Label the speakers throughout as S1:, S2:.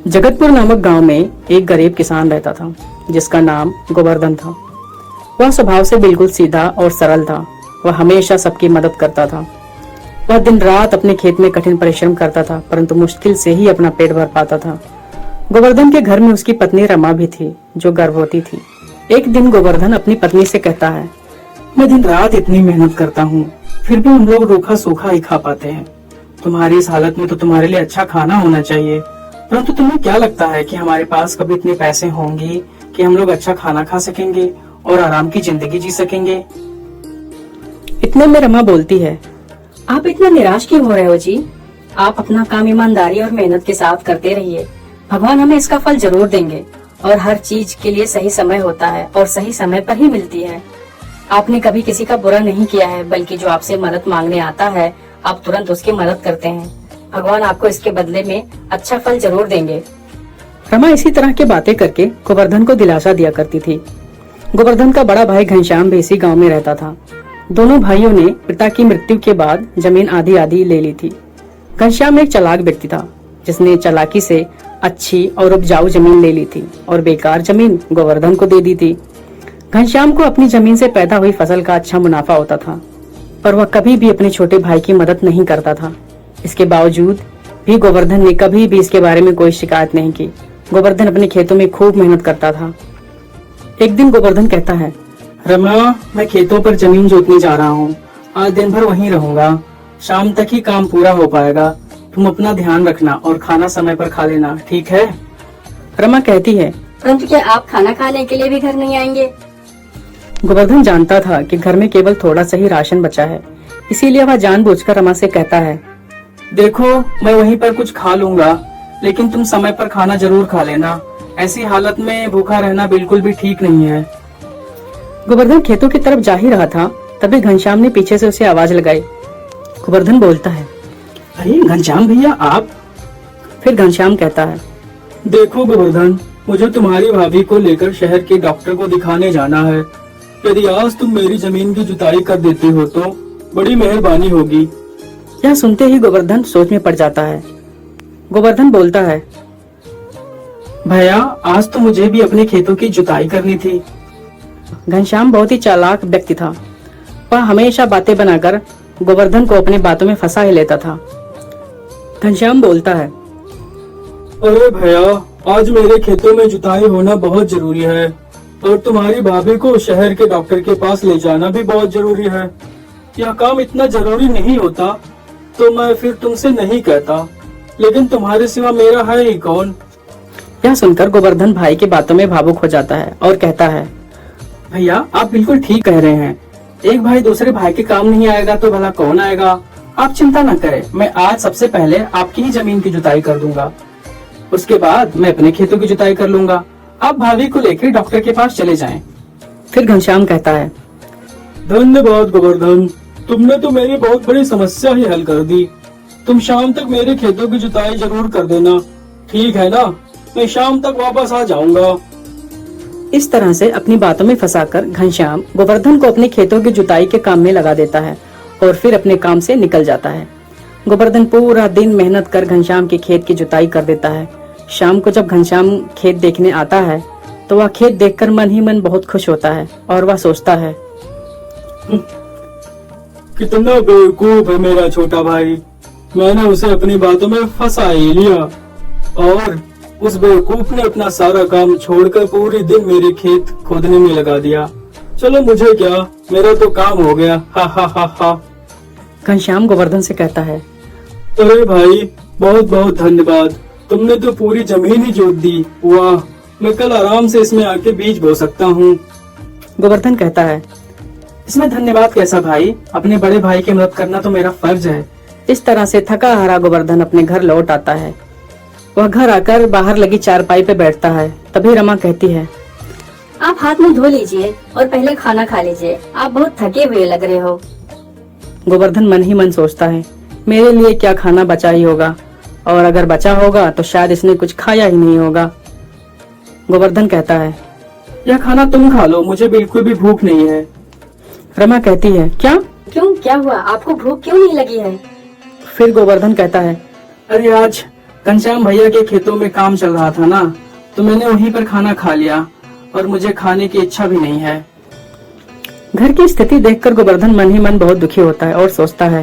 S1: जगतपुर नामक गांव में एक गरीब किसान रहता था जिसका नाम गोवर्धन था। वह स्वभाव से बिल्कुल सीधा और सरल था। वह हमेशा सबकी मदद करता था। वह दिन रात अपने खेत में कठिन परिश्रम करता था, परंतु मुश्किल से ही अपना पेट भर पाता था। गोवर्धन के घर में उसकी पत्नी रमा भी थी, जो गर्भवती थी। एक दिन गोवर्धन अपनी पत्नी से कहता है, मैं दिन रात इतनी मेहनत करता हूँ, फिर भी हम लोग रूखा सूखा ही खा पाते हैं। तुम्हारी इस हालत में तो तुम्हारे लिए अच्छा खाना होना चाहिए, परंतु तुम्हें क्या लगता है कि हमारे पास कभी इतने पैसे होंगे कि हम लोग अच्छा खाना खा सकेंगे और आराम की जिंदगी जी सकेंगे? इतने में रमा बोलती है,
S2: आप इतना निराश क्यों हो रहे हो जी? आप अपना काम ईमानदारी और मेहनत के साथ करते रहिए। भगवान हमें इसका फल जरूर देंगे और हर चीज के लिए सही समय होता है और सही समय पर ही मिलती है। आपने कभी किसी का बुरा नहीं किया है, बल्कि जो आपसे मदद मांगने आता है आप तुरंत उसकी मदद करते हैं। भगवान आपको इसके बदले में अच्छा फल जरूर देंगे।
S1: रमा इसी तरह की बातें करके गोवर्धन को दिलासा दिया करती थी। गोवर्धन का बड़ा भाई घनश्याम भी इसी गांव में रहता था। दोनों भाइयों ने पिता की मृत्यु के बाद जमीन आधी आधी ले ली थी। घनश्याम एक चालाक व्यक्ति था, जिसने चालाकी से अच्छी और उपजाऊ जमीन ले ली थी और बेकार जमीन गोवर्धन को दे दी थी। घनश्याम को अपनी जमीन से पैदा हुई फसल का अच्छा मुनाफा होता था, पर वह कभी भी अपने छोटे भाई की मदद नहीं करता था। इसके बावजूद भी गोवर्धन ने कभी भी इसके बारे में कोई शिकायत नहीं की। गोवर्धन अपने खेतों में खूब मेहनत करता था। एक दिन गोवर्धन कहता है, रमा, मैं खेतों पर जमीन जोतने जा रहा हूँ। आज दिन भर वहीं रहूंगा। शाम तक ही काम पूरा हो पाएगा। तुम अपना ध्यान रखना और खाना समय पर खा लेना, ठीक है? रमा कहती है,
S2: परंतु क्या आप खाना खाने के लिए भी घर नहीं आएंगे?
S1: गोवर्धन जानता था कि घर में केवल थोड़ा सा ही राशन बचा है, इसीलिए वह जानबूझकर रमा से कहता है, देखो, मैं वहीं पर कुछ खा लूंगा, लेकिन तुम समय पर खाना जरूर खा लेना। ऐसी हालत में भूखा रहना बिल्कुल भी ठीक नहीं है। गोवर्धन खेतों की तरफ जा ही रहा था, तभी घनश्याम ने पीछे से उसे आवाज लगाई। गोवर्धन बोलता है, अरे घनश्याम भैया, आप? फिर घनश्याम कहता है, देखो गोवर्धन, मुझे तुम्हारी भाभी को लेकर शहर के डॉक्टर को दिखाने जाना है। यदि आज तुम मेरी जमीन की जुताई कर देते हो तो बड़ी मेहरबानी होगी। यह सुनते ही गोवर्धन सोच में पड़ जाता है। गोवर्धन बोलता है, भैया, आज तो मुझे भी अपने खेतों की जुताई करनी थी। घनश्याम बहुत ही चालाक व्यक्ति था। वह हमेशा बातें बनाकर गोवर्धन को अपनी बातों में फंसा ही लेता था। घनश्याम बोलता है, अरे भैया, आज मेरे खेतों में जुताई होना बहुत जरूरी है और तुम्हारी भाभी को शहर के डॉक्टर के पास ले जाना भी बहुत जरूरी है। यह काम इतना जरूरी नहीं होता तो मैं फिर तुमसे नहीं कहता, लेकिन तुम्हारे सिवा मेरा है ही कौन? यह सुनकर गोवर्धन भाई की बातों में भावुक हो जाता है और कहता है, भैया, आप बिल्कुल ठीक कह रहे हैं। एक भाई दूसरे भाई के काम नहीं आएगा तो भला कौन आएगा? आप चिंता न करें, मैं आज सबसे पहले आपकी ही जमीन की जुताई कर दूंगा। उसके बाद मैं अपने खेतों की जुताई कर लूंगा। आप भाभी को लेकर डॉक्टर के पास चले जाएं। फिर घनश्याम कहता है, धन्यवाद गोवर्धन, तुमने तो मेरी बहुत बड़ी समस्या ही हल कर दी। तुम शाम तक मेरे खेतों की जुताई जरूर कर देना, ठीक है ना? मैं शाम तक वापस आ जाऊंगा। इस तरह से अपनी बातों में फंसाकर घनश्याम गोवर्धन को अपने खेतों की जुताई के काम में लगा देता है और फिर अपने काम से निकल जाता है। गोवर्धन पूरा दिन मेहनत कर घनश्याम के खेत की जुताई कर देता है। शाम को जब घनश्याम खेत देखने आता है तो वह खेत देखकर मन ही मन बहुत खुश होता है और वह सोचता है, कितना बेवकूफ है मेरा छोटा भाई। मैंने उसे अपनी बातों में फंसा ही लिया और उस बेवकूफ ने अपना सारा काम छोड़कर पूरे दिन मेरे खेत खोदने में लगा दिया। चलो, मुझे क्या, मेरा तो काम हो गया। हा हा हा हा। घनश्याम गोवर्धन से कहता है, अरे भाई, बहुत बहुत धन्यवाद, तुमने तो पूरी जमीन ही जोत दी। वाह, मैं कल आराम से इसमें आके बीज बो सकता हूँ। गोवर्धन कहता है, इसमें धन्यवाद कैसा भाई? अपने बड़े भाई की मदद करना तो मेरा फर्ज है। इस तरह से थका हारा गोवर्धन अपने घर लौट आता है। वह घर आकर बाहर लगी चारपाई पे बैठता है। तभी रमा कहती है,
S2: आप हाथ मुंह धो लीजिए और पहले खाना खा लीजिए, आप बहुत थके हुए लग रहे हो।
S1: गोवर्धन मन ही मन सोचता है, मेरे लिए क्या खाना बचा ही होगा, और अगर बचा होगा तो शायद इसने कुछ खाया ही नहीं होगा। गोवर्धन कहता है, यह खाना तुम खा लो, मुझे बिल्कुल भी भूख नहीं है। रमा कहती है, क्या?
S2: क्यों, क्या हुआ? आपको भूख क्यों नहीं लगी है?
S1: फिर गोवर्धन कहता है, अरे आज घनश्याम भैया के खेतों में काम चल रहा था ना, तो मैंने वहीं पर खाना खा लिया और मुझे खाने की इच्छा भी नहीं है। घर की स्थिति देखकर गोवर्धन मन ही मन बहुत दुखी होता है और सोचता है,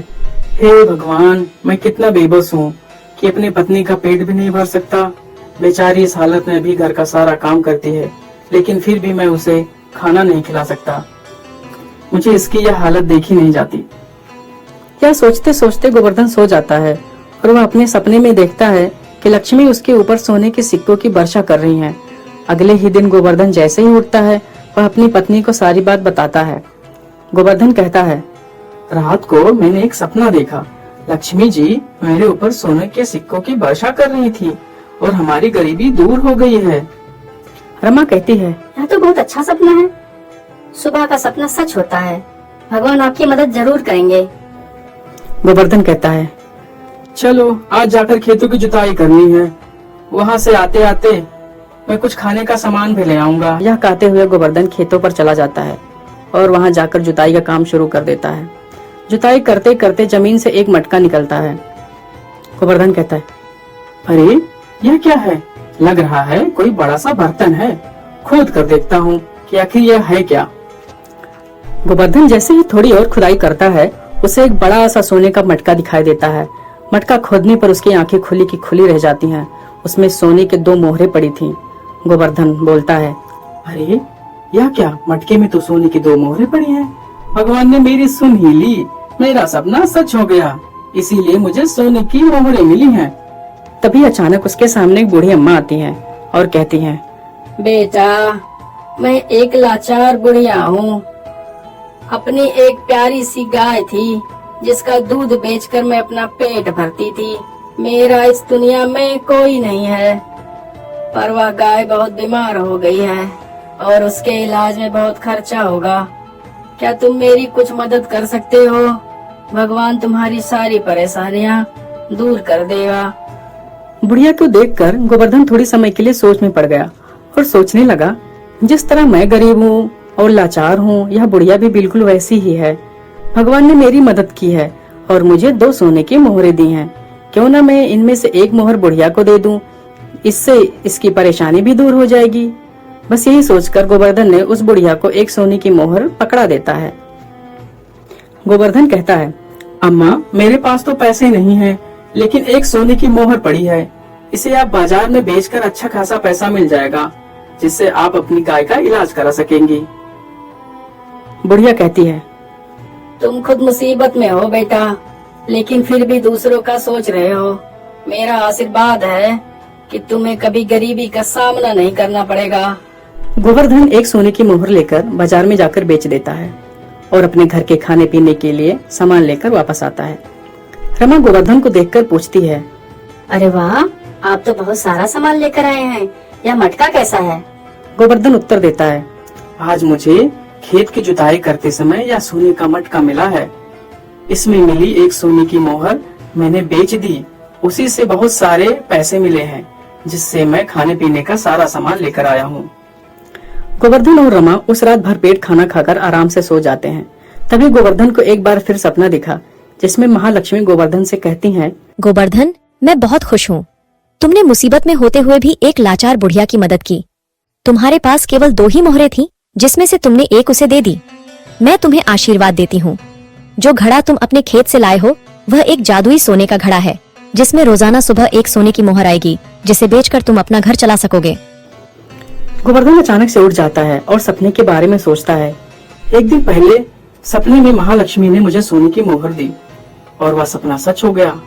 S1: हे भगवान, मैं कितना बेबस हूँ कि अपनी पत्नी का पेट भी नहीं भर सकता। बेचारी इस हालत में भी घर का सारा काम करती है, लेकिन फिर भी मैं उसे खाना नहीं खिला सकता। मुझे इसकी यह हालत देखी नहीं जाती। यह सोचते सोचते गोवर्धन सो जाता है और वह अपने सपने में देखता है कि लक्ष्मी उसके ऊपर सोने के सिक्कों की वर्षा कर रही हैं। अगले ही दिन गोवर्धन जैसे ही उठता है, वह अपनी पत्नी को सारी बात बताता है। गोवर्धन कहता है, रात को मैंने एक सपना देखा। लक्ष्मी जी मेरे ऊपर सोने के सिक्कों की वर्षा कर रही थी और हमारी गरीबी दूर हो गई है। रमा कहती है,
S2: यह तो बहुत अच्छा सपना है। सुबह का सपना सच होता है। भगवान आपकी मदद जरूर करेंगे।
S1: गोवर्धन कहता है, चलो आज जाकर खेतों की जुताई करनी है। वहाँ से आते आते मैं कुछ खाने का सामान भी ले आऊंगा। यह कहते हुए गोवर्धन खेतों पर चला जाता है और वहाँ जाकर जुताई का काम शुरू कर देता है। जुताई करते करते जमीन से एक मटका निकलता है। गोवर्धन कहता है, अरे यह क्या है? लग रहा है कोई बड़ा सा बर्तन है। खोद कर देखता हूँ कि आखिर यह है क्या। गोवर्धन जैसे ही थोड़ी और खुदाई करता है, उसे एक बड़ा सा सोने का मटका दिखाई देता है। मटका खोदने पर उसकी आंखें खुली की खुली रह जाती हैं। उसमें सोने के 2 मोहरें पड़ी थीं। गोवर्धन बोलता है, अरे यह क्या? मटके में तो सोने की 2 मोहरें पड़ी हैं। भगवान ने मेरी सुन ही ली। मेरा सपना सच हो गया, इसीलिए मुझे सोने की मोहरें मिली हैं। तभी अचानक उसके सामने एक बूढ़ी अम्मा आती हैं और कहती हैं,
S2: बेटा, मैं एक लाचार बुढ़िया हूँ। अपनी एक प्यारी सी गाय थी जिसका दूध बेचकर मैं अपना पेट भरती थी। मेरा इस दुनिया में कोई नहीं है, पर वह गाय बहुत बीमार हो गई है और उसके इलाज में बहुत खर्चा होगा। क्या तुम मेरी कुछ मदद कर सकते हो? भगवान तुम्हारी सारी परेशानियाँ दूर कर देगा।
S1: बुढ़िया को देखकर गोवर्धन थोड़ी समय के लिए सोच में पड़ गया और सोचने लगा, जिस तरह मैं गरीब हूँ और लाचार हूँ, यह बुढ़िया भी बिल्कुल वैसी ही है। भगवान ने मेरी मदद की है और मुझे 2 सोने की मोहरें दी हैं। क्यों न मैं इनमें से एक मोहर बुढ़िया को दे दूं, इससे इसकी परेशानी भी दूर हो जाएगी। बस यही सोचकर गोवर्धन ने उस बुढ़िया को एक सोने की मोहर पकड़ा देता है। गोवर्धन कहता है, अम्मा, मेरे पास तो पैसे नहीं हैं, लेकिन एक सोने की मोहर पड़ी है। इसे आप बाजार में बेचकर अच्छा खासा पैसा मिल जाएगा, जिससे आप अपनी गाय का इलाज करा सकेंगी। बुढ़िया कहती है,
S2: तुम खुद मुसीबत में हो बेटा, लेकिन फिर भी दूसरों का सोच रहे हो। मेरा आशीर्वाद है कि तुम्हें कभी गरीबी का सामना नहीं करना पड़ेगा।
S1: गोवर्धन एक सोने की मोहर लेकर बाजार में जाकर बेच देता है और अपने घर के खाने पीने के लिए सामान लेकर वापस आता है। रमा गोवर्धन को देखकर पूछती है,
S2: अरे वाह, आप तो बहुत सारा सामान लेकर आए हैं। यह मटका कैसा है?
S1: गोवर्धन उत्तर देता है, आज मुझे खेत की जुताई करते समय यह सोने का मटका मिला है। इसमें मिली एक सोने की मोहर मैंने बेच दी। उसी से बहुत सारे पैसे मिले हैं, जिससे मैं खाने पीने का सारा सामान लेकर आया हूँ। गोवर्धन और रमा उस रात भर पेट खाना खाकर आराम से सो जाते हैं। तभी गोवर्धन को एक बार फिर सपना दिखा, जिसमें महालक्ष्मी गोवर्धन से कहती हैं,
S3: गोवर्धन, मैं बहुत खुश हूँ। तुमने मुसीबत में होते हुए भी एक लाचार बुढ़िया की मदद की। तुम्हारे पास केवल 2 ही मोहरें थीं, जिसमें से तुमने एक उसे दे दी। मैं तुम्हें आशीर्वाद देती हूँ। जो घड़ा तुम अपने खेत से लाए हो, वह एक जादुई सोने का घड़ा है, जिसमें रोजाना सुबह एक सोने की मोहर आएगी, जिसे बेचकर तुम अपना घर चला सकोगे।
S1: गोवर्धन अचानक से उठ जाता है और सपने के बारे में सोचता है। एक दिन पहले सपने में महालक्ष्मी ने मुझे सोने की मोहर दी और वह सपना सच हो गया।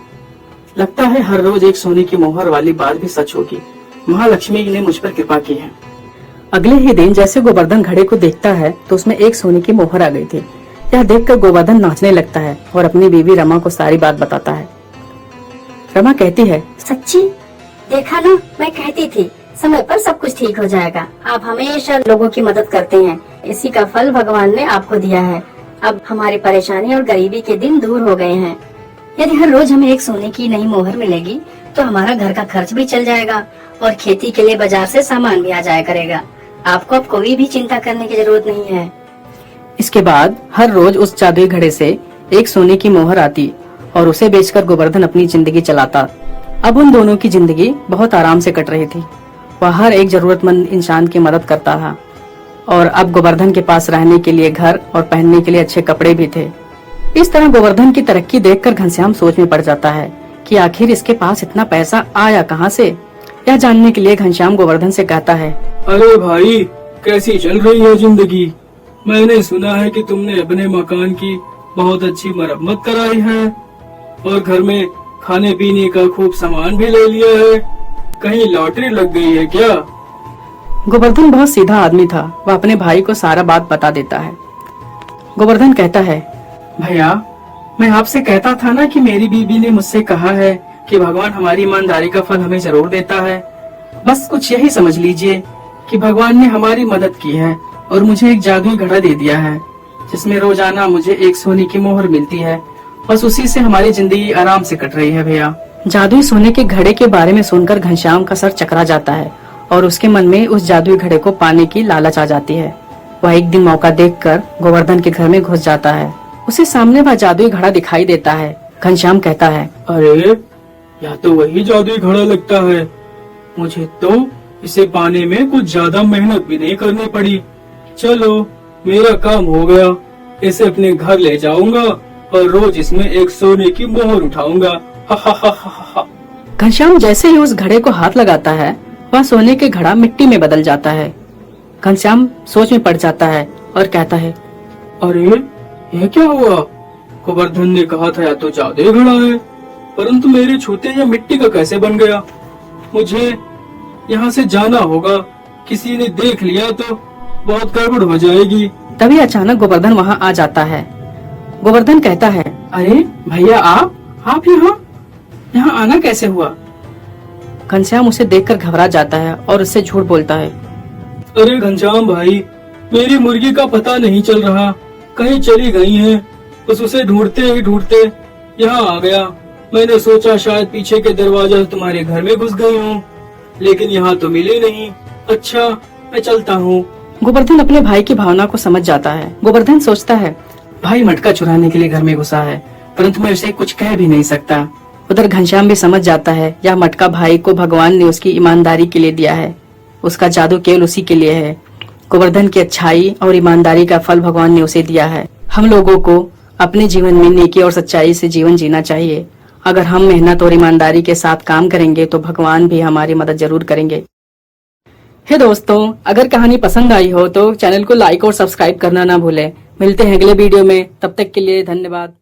S1: लगता है हर रोज एक सोने की मोहर वाली बात भी सच होगी। महालक्ष्मी ने मुझ पर कृपा की है। अगले ही दिन जैसे गोवर्धन घड़े को देखता है तो उसमें एक सोने की मोहर आ गई थी। यह देखकर गोवर्धन नाचने लगता है और अपनी बीवी रमा को सारी बात बताता है। रमा कहती है,
S2: सच्ची? देखा ना, मैं कहती थी समय पर सब कुछ ठीक हो जाएगा। आप हमेशा लोगों की मदद करते हैं, इसी का फल भगवान ने आपको दिया है। अब हमारी परेशानी और गरीबी के दिन दूर हो गए हैं। यदि हर रोज हमें एक सोने की नई मोहर मिलेगी तो हमारा घर का खर्च भी चल जाएगा और खेती के लिए बाजार से सामान भी आ जाया करेगा। आपको अब कोई भी चिंता करने की जरूरत नहीं है।
S1: इसके बाद हर रोज उस जादुई घड़े से एक सोने की मोहर आती और उसे बेचकर गोवर्धन अपनी जिंदगी चलाता। अब उन दोनों की जिंदगी बहुत आराम से कट रही थी। वह हर एक जरूरतमंद इंसान की मदद करता था और अब गोवर्धन के पास रहने के लिए घर और पहनने के लिए अच्छे कपड़े भी थे। इस तरह गोवर्धन की तरक्की देखकर घनश्याम सोच में पड़ जाता है कि आखिर इसके पास इतना पैसा आया कहाँ से। यह जानने के लिए घनश्याम गोवर्धन से कहता है,
S4: अरे भाई, कैसी चल रही है जिंदगी? मैंने सुना है कि तुमने अपने मकान की बहुत अच्छी मरम्मत कराई है और घर में खाने पीने का खूब सामान भी ले लिया है। कहीं लॉटरी लग गई है क्या?
S1: गोवर्धन बहुत सीधा आदमी था। वह अपने भाई को सारा बात बता देता है। गोवर्धन कहता है, भैया, मैं आपसे कहता था ना कि मेरी बीबी ने मुझसे कहा है कि भगवान हमारी ईमानदारी का फल हमें जरूर देता है। बस कुछ यही समझ लीजिए कि भगवान ने हमारी मदद की है और मुझे एक जादुई घड़ा दे दिया है जिसमें रोजाना मुझे एक सोने की मोहर मिलती है। बस उसी से हमारी जिंदगी आराम से कट रही है भैया। जादुई सोने के घड़े के बारे में सुनकर घनश्याम का सर चकरा जाता है और उसके मन में उस जादुई घड़े को पाने की लालच आ जाती है। वह एक दिन मौका देखकर गोवर्धन के घर में घुस जाता है। उसे सामने वह जादुई घड़ा दिखाई देता है। घनश्याम कहता है,
S4: अरे, यह तो वही जादुई घड़ा लगता है। मुझे तो इसे पाने में कुछ ज्यादा मेहनत भी नहीं करनी पड़ी। चलो, मेरा काम हो गया। इसे अपने घर ले जाऊंगा और रोज इसमें एक सोने की मोहर उठाऊंगा। हा हा हा हा हा।
S1: घनश्याम जैसे ही उस घड़े को हाथ लगाता है, वह सोने के घड़ा मिट्टी में बदल जाता है। घनश्याम सोच में पड़ जाता है और कहता है,
S4: अरे, यह क्या हुआ? गोवर्धन ने कहा था यह तो जादुई घड़ा है, परंतु मेरे छूते यह मिट्टी का कैसे बन गया? मुझे यहाँ से जाना होगा। किसी ने देख लिया तो बहुत गड़बड़ हो जाएगी।
S1: तभी अचानक गोवर्धन वहाँ आ जाता है। गोवर्धन कहता है, अरे भैया, आप यहाँ आना कैसे हुआ? घनश्याम उसे देखकर घबरा जाता है और उससे झूठ बोलता है,
S4: अरे घनश्याम भाई, मेरी मुर्गी का पता नहीं चल रहा, कहीं चली गई है। बस उसे ढूंढते ही ढूंढते यहाँ आ गया। मैंने सोचा शायद पीछे के दरवाजे से तुम्हारे घर में घुस गई हूँ, लेकिन यहाँ तो मिली नहीं। अच्छा, मैं चलता हूँ।
S1: गोवर्धन अपने भाई की भावना को समझ जाता है। गोवर्धन सोचता है, भाई मटका चुराने के लिए घर में घुसा है, परंतु मैं उसे कुछ कह भी नहीं सकता। उधर घनश्याम भी समझ जाता है यह मटका भाई को भगवान ने उसकी ईमानदारी के लिए दिया है। उसका जादू केवल उसी के लिए है। गोवर्धन की अच्छाई और ईमानदारी का फल भगवान ने उसे दिया है। हम लोगों को अपने जीवन में नेकी और सच्चाई से जीवन जीना चाहिए। अगर हम मेहनत और ईमानदारी के साथ काम करेंगे तो भगवान भी हमारी मदद जरूर करेंगे। हे दोस्तों, अगर कहानी पसंद आई हो तो चैनल को लाइक और सब्सक्राइब करना ना भूलें। मिलते हैं अगले वीडियो में, तब तक के लिए धन्यवाद।